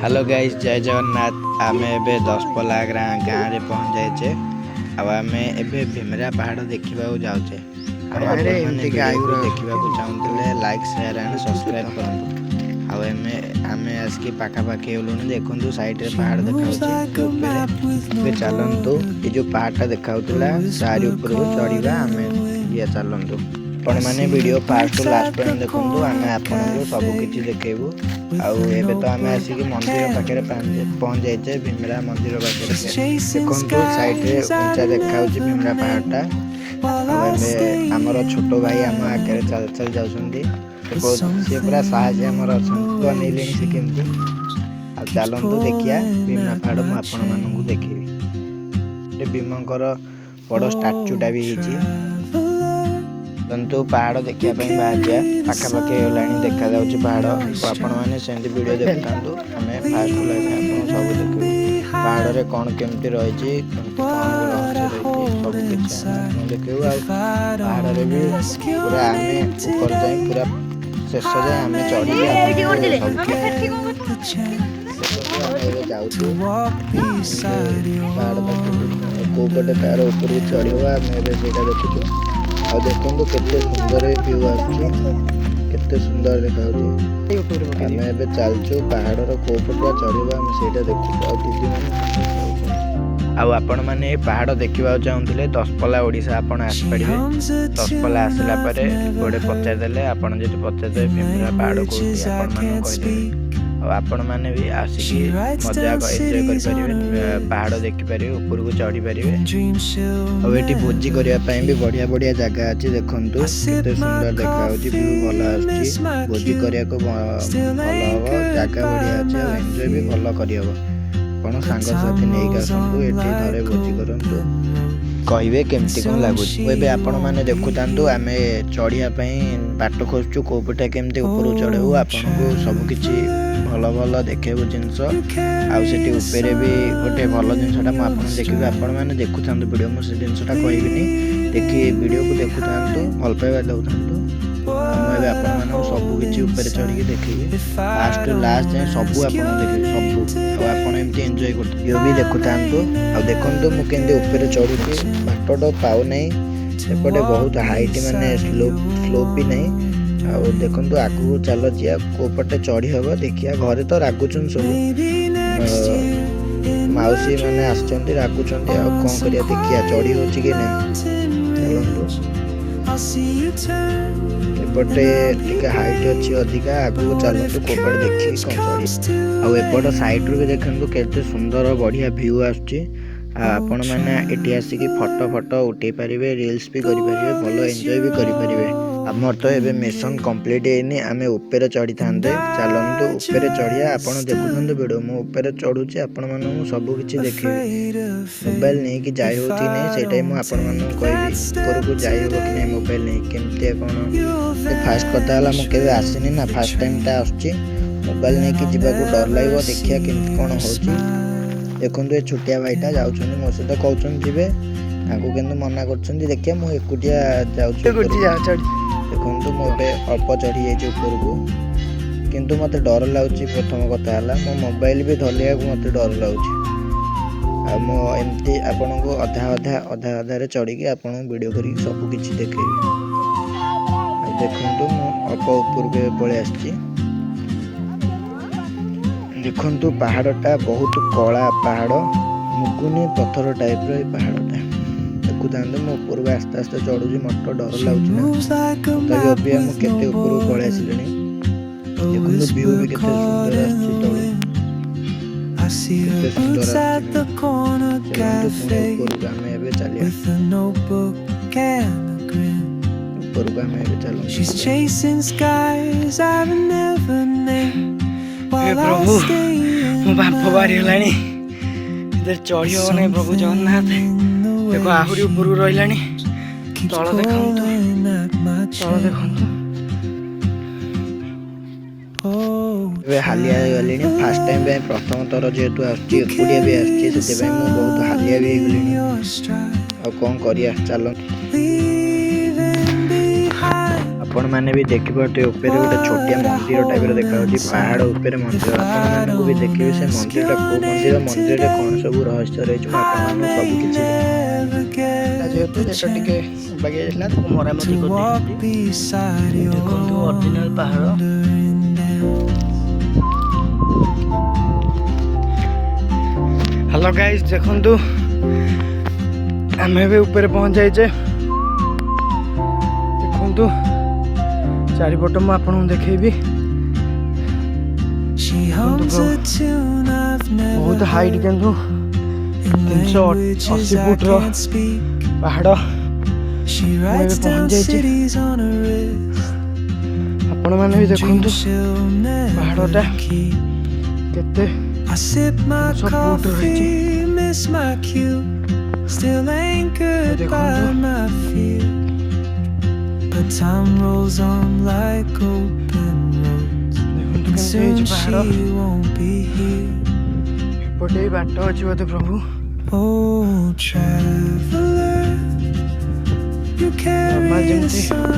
Hello guys, जय जगन्नाथ। आमे एबे दशपल्ला गाँव रे पहुँच जाइचे। आमे एबे भीमरा पहाड़ देखा जाऊे। देखा चाहूले लाइक शेयर एंड सब्सक्राइब करूँ। आमे आसिक पाखापाखि होलु। देखु साइड रे पहाड़ देखा चलतु। ये जो पहाड़ देखा सारी ऊपर चढ़ा आमे ये चलतु। आपण मैंने वीडियो फास्ट लास्ट टाइम देखु। आम आपको सबकि देखू। आबे तो आम आसिक मंदिर पाखे पहुँच जाइए। भीमरा मंदिर पाखे देखु साइड रे ऊंचा देखा भीमरा पहाड़टा। आमर छोट भाई आम आगे चल चल जाऊँगी। सी पूरा साहस आमर अनेले सी केमती चलतु देखिया भीमरा पहाड़। मुझे देखी भीमंकर बड़ स्टाचुटा भी तो पहाड़ देखा बाहर जा पाखापाखि देखा पहाड़। आपण मैंने सेमती वीडियो देखता आम फास्ट सब देख पहाड़ में कौन केमती रही सब देखू। पहाड़ भी पूरा आम ऊपर जाए पूरा शेष जाए आम चढ़ी कौ पटे तार ऊपर चढ़ा आम देखु। और देखो केते सुंदर व्यू आते सुंदर देखा आम चलचु पहाड़ कोपटा चढ़ा से देखु। आपण मैंने पहाड़ देखा चाहूले दशपल्ला ओडिशा आपण आसपारे। दशपल्ला आसला गोटे पचारिदे आप पचारिदे भीमरा पहाड़ कौन आपण मैंने भी आसिक मजा एंजॉय करें। पहाड़ देखिपारे ऊपर को चढ़ी पारे। और भोजी करने भी बढ़िया बढ़िया जगह अच्छी देखु केते सुंदर देखा व्यू भल आ भोजी करने को भल हम जगह बढ़िया अच्छे एंजॉय भी भल कर सांगसाथी नहीं आसतु ये थे भोजी करूँ कहे केमती कौन लगुच। आपण मैंने देखुता आम चढ़िया बाट खोजु कौपटा केमती ऊपर चढ़ू। आपन को सबकि भल भल देखेबू जिनस आउे भी गोटे भल जिनसा मुझे देखिए। आपण मैंने देखुता वीडियो मुझे जिनसा कहबी देखिए वीडियो को देखुता भल पाइबा दौता। मुझे आपण सबकि चढ़ी देखिए फास्ट लास्ट जाए सब देखिए सब आपमती एंजॉय कर भी देखुता। देखु मुझे चढ़ुची बाटटा पाऊ ना एपटे बहुत हाइट माने स्लोप भी नहीं। देखु आगू चल जा कोपटे चढ़ी हम देखिया। घरे तो रागुचन सब मौसी मैंने आसुँच रागुंट कौन कर देखिया चढ़ी हो कि एपटे टे हाइट अच्छी अधिका आगू चलतु कोपटे देखिए कौन चढ़ी। आएपट साइड रू भी देखु केते सुंदर बढ़िया व्यू आसुची। आपण मैंने ये आसिक फटो फटो उठे पारे रिल्स भी करें भल एंजॉय भी करें। आमर तो ये मिशन कम्प्लीट है आम ऊपर चढ़ी था चलतु ऊपर चढ़िया। आप देखुं वीडियो मुझे चढ़ुची आपण मानू सबकि देखे मोबाइल नहीं कि जाए हो नहीं मुझे ऊपर को जाए कि नहीं मोबाइल नहीं केमती कौन फास्ट कथा मुझे आसनी ना फास्ट टाइम आसुची मोबाइल नहीं कि जावाक डर लगे देखिया केमती कौन हो। देखो ये छोटिया भाईटा जाऊँ मो सहित कहते जी कि मना कर देखिए मुझे एकुटिया जाऊँ। देखो मुझे अल्प चढ़ी जाइए ऊपर को किंतु मत डर लगुच। प्रथम कथा मो मोबाइल भी धरिया मत डर लगुच। एमती आपण को अधा अधा अधा अधारे चढ़ी आपन वीडियो कर सबकि देखे। देखु अल्प ऊपर को पलि आसी देखु पहाड़टा बहुत कला पहाड़ मुगुनी पत्थर टाइप रो पहाड़टा देखुता ऊपर को आस्ते आस्ते चढ़ुची मत डर लगुच तभी मुझे ऊपर पलि आसिले। देखो व्यू भी सुंदर प्रभु मो बाप बारी है इधर चढ़ी हम ना प्रभु जगन्नाथ। देखो आहरी ऊपर रहा तल देखु तल देखु हालिया गली फास्ट टाइम प्रथम थर जेहेतु आसकुटिया भी आसुँच बहुत हालिया भी गली कौन कर चल। आपण मैंने भी देखिए ऊपर गोटे छोटिया मंदिर टाइप देखा पहाड़ ऊपर मंदिर आपण भी देखिए से मंदिर कौ मंदिर मंदिर कौन सब रहस्य रही सब किसी जेहेतु टे बागे मरामती ओरिजिनल पहाड़ हेलो गाइस देखंतु आमे भी ऊपर पहुंच जाइए देखंतु चारिपट मु आपन देखेबी बहुत हाइट किंतु 380 फुट पहाड़ पहुंच जाइए आपण मैंने भी देखंतु पहाड़टा केते फुट रही Still anchored by my fear, but time rolls on like open roads, and soon she won't be here. पटे बाट अछि बोधे प्रभु Oh traveler, you carry the sun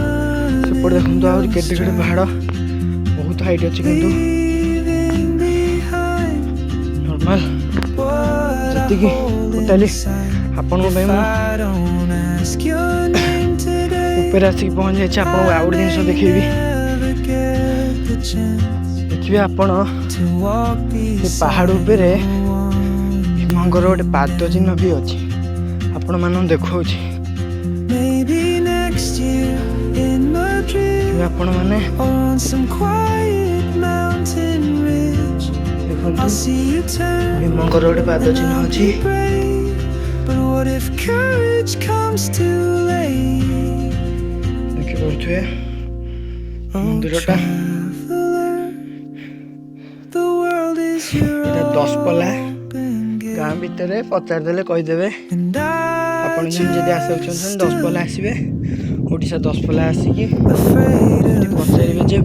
सेपट देखंतु और केटे केटे पहाड़ बहुत हाइट अछि किंतु नॉर्मल जति की टोटली आपन को ऊपर आसिक पहुंच जाए आप आउ जिन देखेबी देखिए आपण पहाड़ उपर भीमंकर गोटे पाद चिन्ह भी अच्छी आपण मान देखा आपण मैंने भीमंकर गोटे पाद चिन्ह अच्छी What if courage comes too late? देखिए बोलते मंदिरटा एटा 10 पला गाँ भितर पचार देले कहीदेवे आपन जदि आसुछन 10 पला आसबे ओडिशा 10 पला आसिकी पचारे जे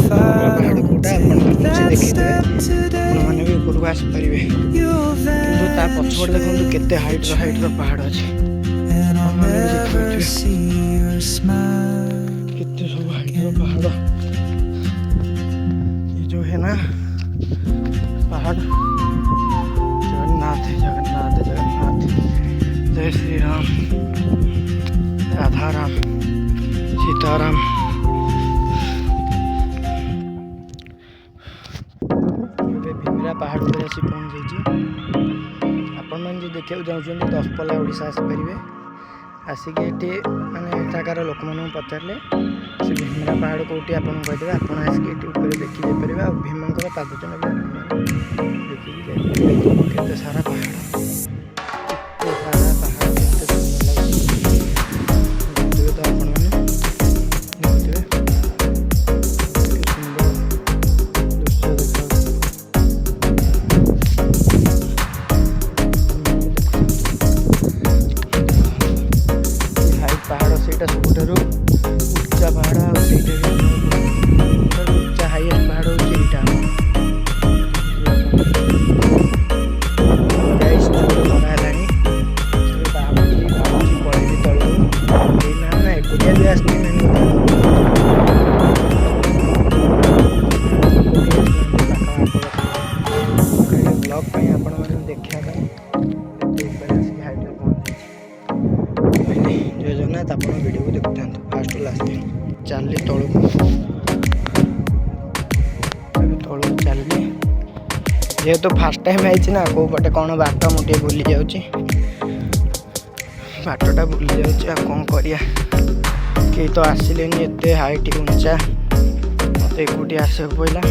पहाड़ कोटा आपन देखिदेवे आपन माने भी ऊपर को आसी परिबे किंतु ता पछपड़ देखंतु केते हाइट पहाड़ अछि कितने सब हाइट पहाड़ ये जो है ना पहाड़ जगन्नाथ जगन्नाथ जगन्नाथ जय श्री राम राधा राम सीताराम भीमरा पहाड़ पर आसी पहुंच जाइए आपण मैंने जो देखा चाहते 10 पला ओडिशा आसपारे आसिक ये मानने जगार लोक मान पचारे से भीमरा पहाड़ कौटी आप कहीदेवे आप आसिक ऊपर देखिपारे आ भीमंकर पादचिन्ह भी देखिए सारा पहाड़ से सबुठ उच्चा पहाड़ उच्चा हाईएस्ट पहाड़ हूँ पलैली तलू ना ना एकुटिया भी आस ब्लॉग आपण मैंने देखा जगन्नाथ आप वीडियो को देखुता फास्ट लास्ट चलिए तलू चलिए जेहेतु फास्ट टाइम आई ना कौ पटे कौन बाट मुझे भूली जाऊँगी बाटटा भूली जाऊँगी कौन करिया कई तो आसिले एत हाइट उंचा मत एकुटिया आसक पड़ा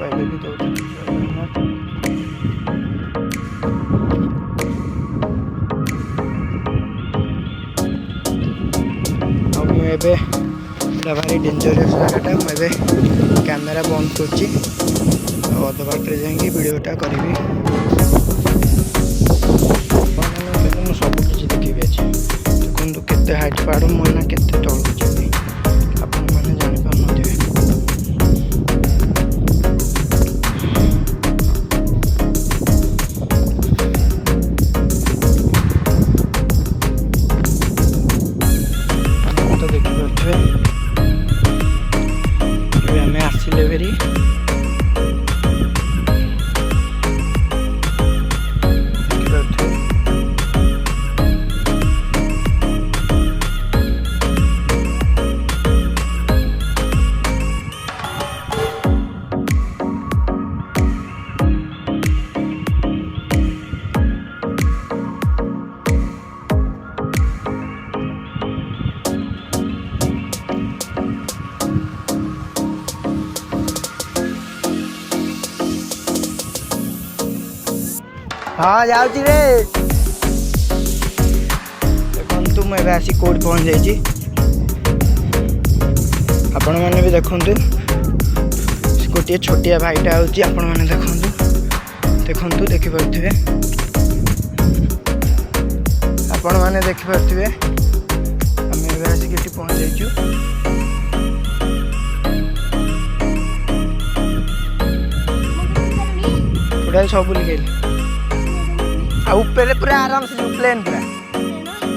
पहले भी तो मुझे भारी डेंजरस जगटा मुझे कैमेरा बंद कर अध बाटे जाकि वीडियोटा करी सब किसी देखी देखो केते हाइट पहाड़ मैंने केते तौल आप जान हाँ जाऊँगी रे देखु मुझे आसी कौट पहुँच जाइए आपण मैंने भी देखु गोटे छोटिया भाईटा हूँ आपण मैंने देखु देखिपे आपण मैंने देखिपे आम आसिक पहुँच जाइए पूरा सब बुलिक ऊपर पूरा आराम से प्लेन पूरा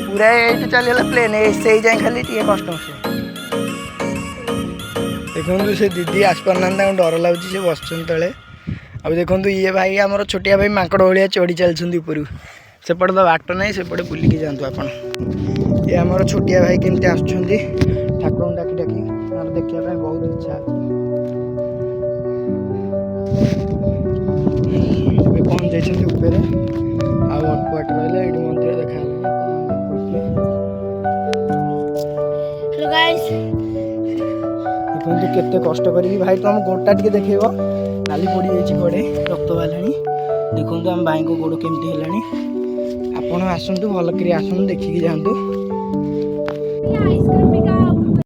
पूरा ये चलगला प्लेन से जाए खाली टे कष्ट से देखो से दीदी आसपारना डर लगुच से बस तले अब देखो ये भाई आमर छोटिया भाई माकड़ भाया चढ़ी चलती ऊपर सेपटे तो बाट ना सेपटे बुलिकी जातु आप ये आमर छोटिया भाई केमती आसुँच ठाकुर डाकी डाकी देखा बहुत इच्छा पहुँच जाइए ऊपर अल्प बाट रहा ये मंदिर देखा देखो केते कष्ट करी भाई तुम गोटा टे देखेब नाली पड़ी जाइए गोड़े रक्त बाहर देखो आम भाई को गोड़ केमती है आपण आसतु भल कर आसतु देखिकी जातु